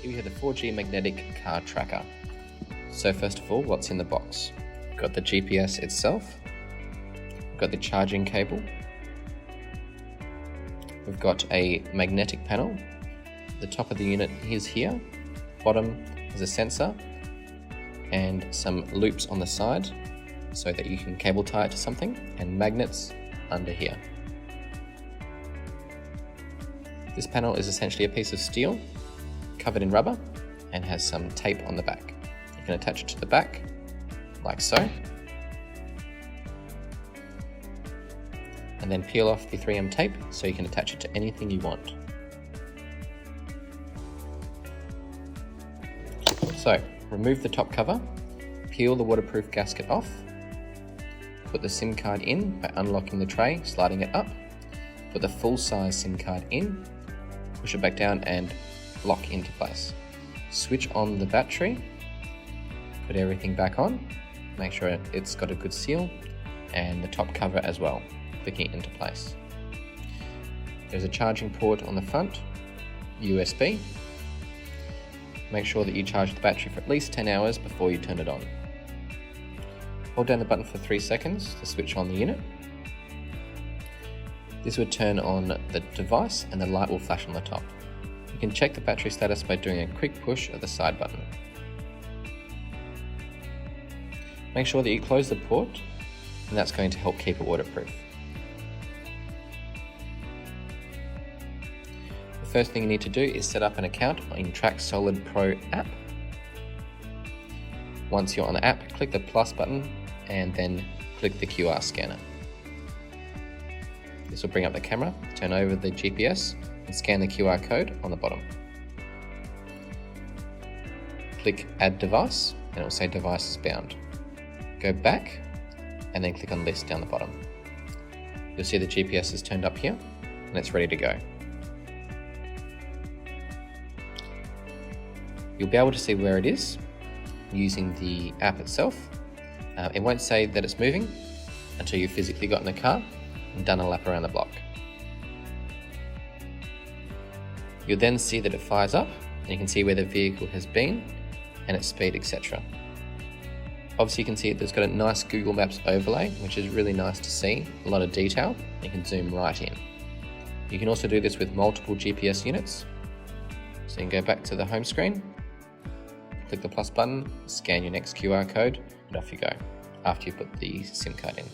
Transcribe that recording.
Here we have the 4G magnetic car tracker. So first of all, what's in the box? We've got the GPS itself, we've got the charging cable, we've got a magnetic panel. The top of the unit is here, bottom is a sensor, and some loops on the side so that you can cable tie it to something, and magnets under here. This panel is essentially a piece of steel covered in rubber and has some tape on the back. You can attach it to the back like so, and then peel off the 3M tape so you can attach it to anything you want. So remove the top cover, peel the waterproof gasket off, put the SIM card in by unlocking the tray, sliding it up, put the full size SIM card in, push it back down and lock into place. Switch on the battery, put everything back on, make sure it's got a good seal, and the top cover as well, clicking it into place. There's a charging port on the front, USB. Make sure that you charge the battery for at least 10 hours before you turn it on. Hold down the button for 3 seconds to switch on the unit. This would turn on the device and the light will flash on the top. You can check the battery status by doing a quick push of the side button. Make sure that you close the port, and that's going to help keep it waterproof. The first thing you need to do is set up an account in Track Solid Pro app. Once you're on the app, click the plus button and then click the QR scanner. This will bring up the camera, turn over the GPS and scan the QR code on the bottom. Click Add Device and it will say Device is bound. Go back and then click on List down the bottom. You'll see the GPS is turned up here and it's ready to go. You'll be able to see where it is using the app itself. It won't say that it's moving until you've physically got in the car and done a lap around the block. You'll then see that it fires up and you can see where the vehicle has been and its speed, etc. Obviously you can see there's got a nice Google Maps overlay, which is really nice to see, a lot of detail. You can zoom right in. You can also do this with multiple GPS units. So you can go back to the home screen, click the plus button, scan your next QR code, and off you go after you put the SIM card in.